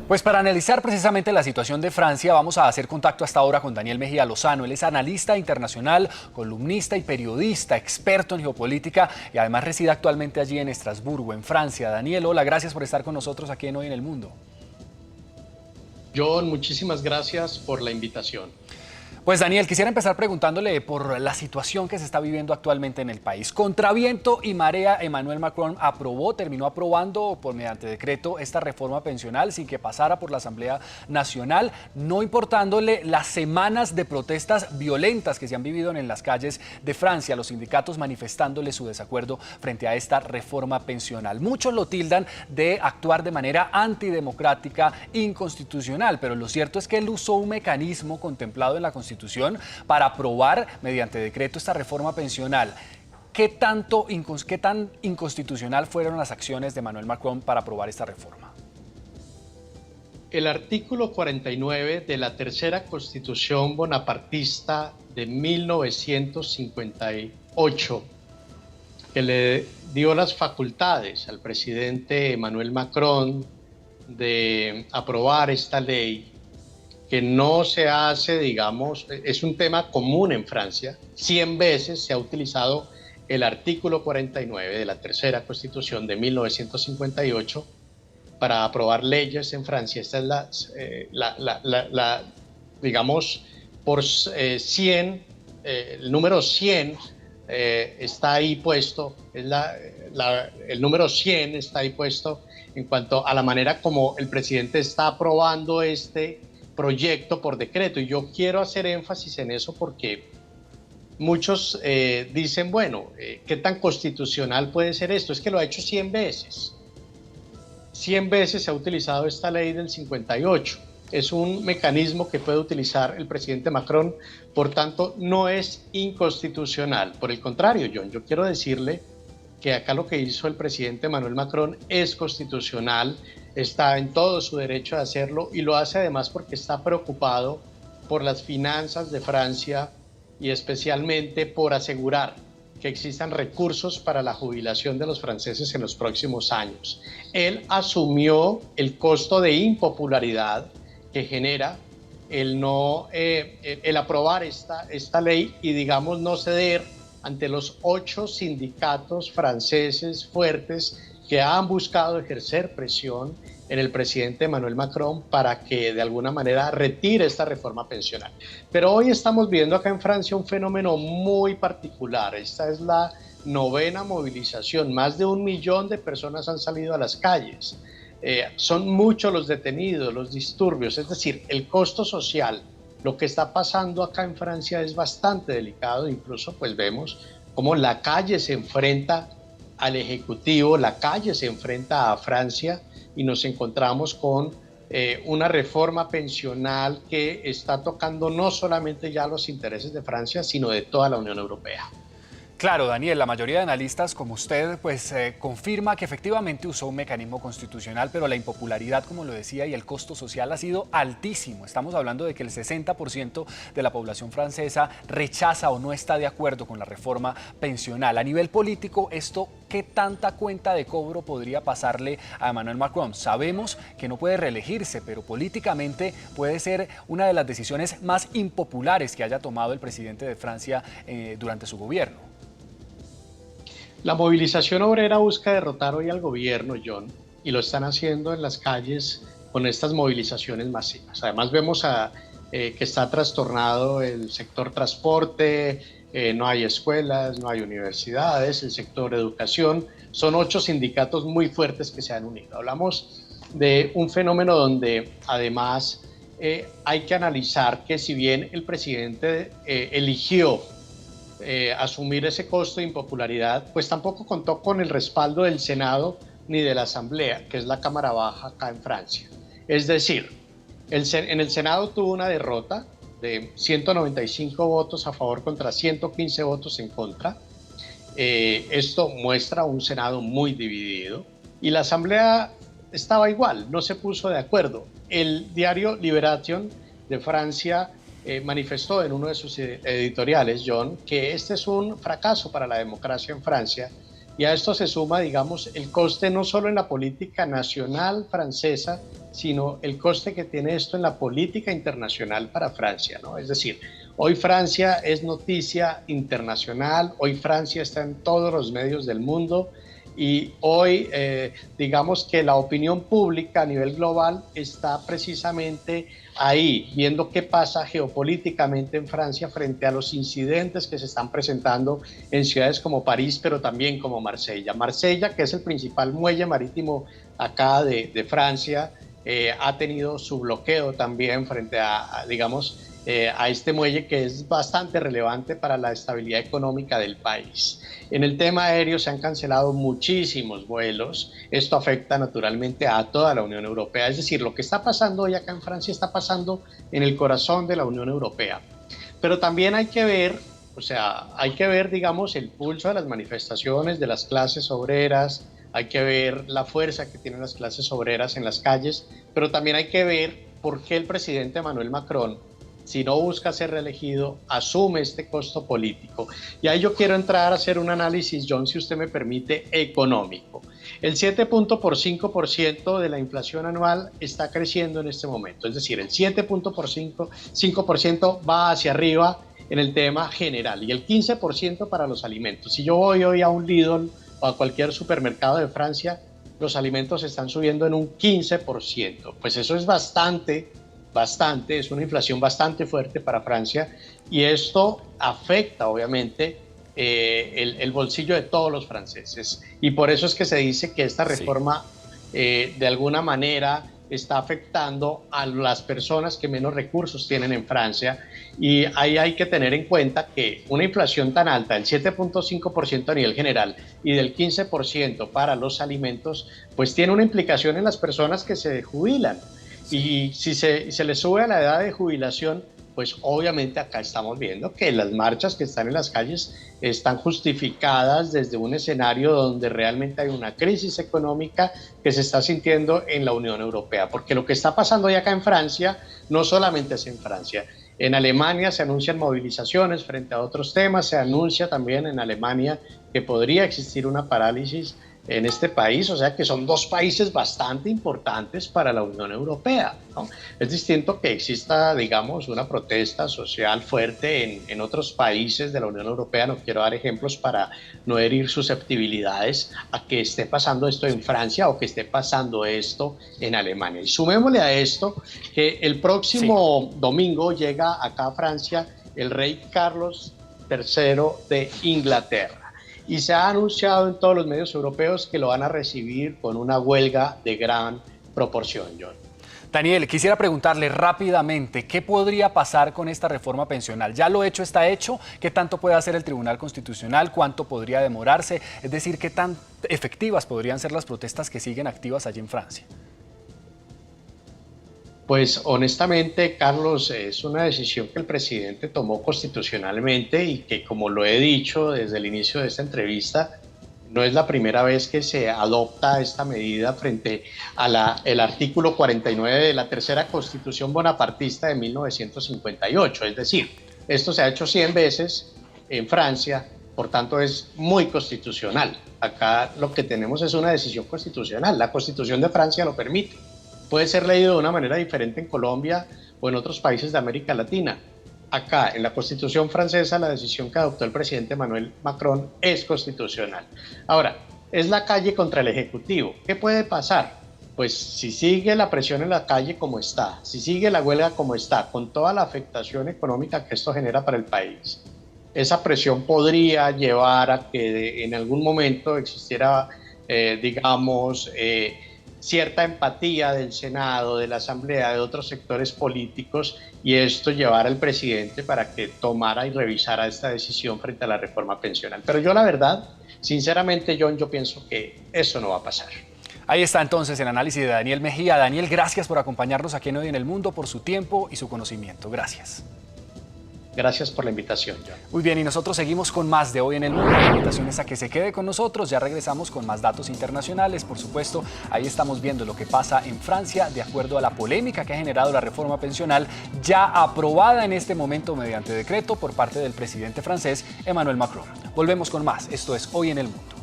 Pues para analizar precisamente la situación de Francia, vamos a hacer contacto hasta ahora con Daniel Mejía Lozano. Él es analista internacional, columnista y periodista, experto en geopolítica y además reside actualmente allí en Estrasburgo, en Francia. Daniel, hola, gracias por estar con nosotros aquí en Hoy en el Mundo. John, muchísimas gracias por la invitación. Pues Daniel, quisiera empezar preguntándole por la situación que se está viviendo actualmente en el país. Contra viento y marea, Emmanuel Macron terminó aprobando mediante decreto esta reforma pensional sin que pasara por la Asamblea Nacional, no importándole las semanas de protestas violentas que se han vivido en las calles de Francia, los sindicatos manifestándole su desacuerdo frente a esta reforma pensional. Muchos lo tildan de actuar de manera antidemocrática, inconstitucional, pero lo cierto es que él usó un mecanismo contemplado en la Constitución para aprobar mediante decreto esta reforma pensional. ¿Qué tan inconstitucional fueron las acciones de Emmanuel Macron para aprobar esta reforma? El artículo 49 de la tercera Constitución bonapartista de 1958, que le dio las facultades al presidente Emmanuel Macron de aprobar esta ley, que no se hace, digamos, es un tema común en Francia. 100 veces se ha utilizado el artículo 49 de la tercera Constitución de 1958 para aprobar leyes en Francia. Esta es digamos, por 100, el número 100 está ahí puesto, el número 100 está ahí puesto en cuanto a la manera como el presidente está aprobando este proyecto por decreto. Y yo quiero hacer énfasis en eso porque muchos dicen, bueno, ¿qué tan constitucional puede ser esto? Es que lo ha hecho 100 veces. 100 veces se ha utilizado esta ley del 58. Es un mecanismo que puede utilizar el presidente Macron, por tanto, no es inconstitucional. Por el contrario, John, yo quiero decirle que acá lo que hizo el presidente Emmanuel Macron es constitucional, está en todo su derecho de hacerlo y lo hace además porque está preocupado por las finanzas de Francia y especialmente por asegurar que existan recursos para la jubilación de los franceses en los próximos años. Él asumió el costo de impopularidad que genera el aprobar esta ley y, digamos, no ceder ante los 8 sindicatos franceses fuertes que han buscado ejercer presión en el presidente Emmanuel Macron para que de alguna manera retire esta reforma pensional. Pero hoy estamos viendo acá en Francia un fenómeno muy particular. Esta es la 9ª movilización. Más de 1 millón de personas han salido a las calles. Son muchos los detenidos, los disturbios, es decir, el costo social. Lo que está pasando acá en Francia es bastante delicado, incluso pues vemos cómo la calle se enfrenta al Ejecutivo, la calle se enfrenta a Francia y nos encontramos con una reforma pensional que está tocando no solamente ya los intereses de Francia, sino de toda la Unión Europea. Claro, Daniel, la mayoría de analistas como usted pues confirma que efectivamente usó un mecanismo constitucional, pero la impopularidad, como lo decía, y el costo social ha sido altísimo. Estamos hablando de que el 60% de la población francesa rechaza o no está de acuerdo con la reforma pensional. A nivel político, esto, ¿qué tanta cuenta de cobro podría pasarle a Emmanuel Macron? Sabemos que no puede reelegirse, pero políticamente puede ser una de las decisiones más impopulares que haya tomado el presidente de Francia durante su gobierno. La movilización obrera busca derrotar hoy al gobierno, John, y lo están haciendo en las calles con estas movilizaciones masivas. Además vemos que está trastornado el sector transporte, no hay escuelas, no hay universidades, el sector educación. Son 8 sindicatos muy fuertes que se han unido. Hablamos de un fenómeno donde además hay que analizar que si bien el presidente eligió asumir ese costo de impopularidad, pues tampoco contó con el respaldo del Senado ni de la Asamblea, que es la Cámara Baja acá en Francia. Es decir, en el Senado tuvo una derrota de 195 votos a favor contra 115 votos en contra. Esto muestra un Senado muy dividido y la Asamblea estaba igual, no se puso de acuerdo. El diario Libération de Francia manifestó en uno de sus editoriales, John, que este es un fracaso para la democracia en Francia, y a esto se suma, digamos, el coste no solo en la política nacional francesa, sino el coste que tiene esto en la política internacional para Francia, ¿no? Es decir, hoy Francia es noticia internacional, hoy Francia está en todos los medios del mundo y hoy digamos que la opinión pública a nivel global está precisamente ahí, viendo qué pasa geopolíticamente en Francia frente a los incidentes que se están presentando en ciudades como París, pero también como Marsella. Marsella, que es el principal muelle marítimo acá de Francia, ha tenido su bloqueo también frente digamos, a este muelle que es bastante relevante para la estabilidad económica del país. En el tema aéreo se han cancelado muchísimos vuelos, esto afecta naturalmente a toda la Unión Europea, es decir, lo que está pasando hoy acá en Francia está pasando en el corazón de la Unión Europea. Pero también hay que ver, digamos, el pulso de las manifestaciones de las clases obreras, hay que ver la fuerza que tienen las clases obreras en las calles, pero también hay que ver por qué el presidente Emmanuel Macron, si no busca ser reelegido, asume este costo político. Y ahí yo quiero entrar a hacer un análisis, John, si usted me permite, económico. El 7.5% de la inflación anual está creciendo en este momento, es decir, el 7.5% va hacia arriba en el tema general y el 15% para los alimentos. Si yo voy hoy a un Lidl o a cualquier supermercado de Francia, los alimentos están subiendo en un 15%. Pues eso es bastante, es una inflación bastante fuerte para Francia y esto afecta obviamente el bolsillo de todos los franceses. Y por eso es que se dice que esta reforma de alguna manera está afectando a las personas que menos recursos tienen en Francia, y ahí hay que tener en cuenta que una inflación tan alta, del 7.5% a nivel general y del 15% para los alimentos, pues tiene una implicación en las personas que se jubilan. Y si se le sube a la edad de jubilación, pues obviamente acá estamos viendo que las marchas que están en las calles están justificadas desde un escenario donde realmente hay una crisis económica que se está sintiendo en la Unión Europea. Porque lo que está pasando hoy acá en Francia no solamente es en Francia. En Alemania se anuncian movilizaciones frente a otros temas, se anuncia también en Alemania que podría existir una parálisis en este país, o sea que son dos países bastante importantes para la Unión Europea, ¿no? Es distinto que exista, digamos, una protesta social fuerte en otros países de la Unión Europea, no quiero dar ejemplos para no herir susceptibilidades, a que esté pasando esto en Francia o que esté pasando esto en Alemania. Y sumémosle a esto que el próximo domingo llega acá a Francia el rey Carlos III de Inglaterra. Y se ha anunciado en todos los medios europeos que lo van a recibir con una huelga de gran proporción, John. Daniel, quisiera preguntarle rápidamente, ¿qué podría pasar con esta reforma pensional? Ya lo hecho está hecho, ¿qué tanto puede hacer el Tribunal Constitucional? ¿Cuánto podría demorarse? Es decir, ¿qué tan efectivas podrían ser las protestas que siguen activas allí en Francia? Pues honestamente, Carlos, es una decisión que el presidente tomó constitucionalmente y que, como lo he dicho desde el inicio de esta entrevista, no es la primera vez que se adopta esta medida frente a el artículo 49 de la tercera Constitución bonapartista de 1958. Es decir, esto se ha hecho 100 veces en Francia, por tanto es muy constitucional. Acá lo que tenemos es una decisión constitucional, la Constitución de Francia lo permite. Puede ser leído de una manera diferente en Colombia o en otros países de América Latina. Acá, en la Constitución francesa, la decisión que adoptó el presidente Emmanuel Macron es constitucional. Ahora, es la calle contra el Ejecutivo. ¿Qué puede pasar? Pues si sigue la presión en la calle como está, si sigue la huelga como está, con toda la afectación económica que esto genera para el país, esa presión podría llevar a que en algún momento existiera, digamos, cierta empatía del Senado, de la Asamblea, de otros sectores políticos, y esto llevara al presidente para que tomara y revisara esta decisión frente a la reforma pensional. Pero yo la verdad, sinceramente, John, yo pienso que eso no va a pasar. Ahí está entonces el análisis de Daniel Mejía. Daniel, gracias por acompañarnos aquí en Hoy en el Mundo, por su tiempo y su conocimiento. Gracias. Gracias por la invitación, John. Muy bien, y nosotros seguimos con más de Hoy en el Mundo. La invitación es a que se quede con nosotros. Ya regresamos con más datos internacionales. Por supuesto, ahí estamos viendo lo que pasa en Francia de acuerdo a la polémica que ha generado la reforma pensional, ya aprobada en este momento mediante decreto por parte del presidente francés Emmanuel Macron. Volvemos con más. Esto es Hoy en el Mundo.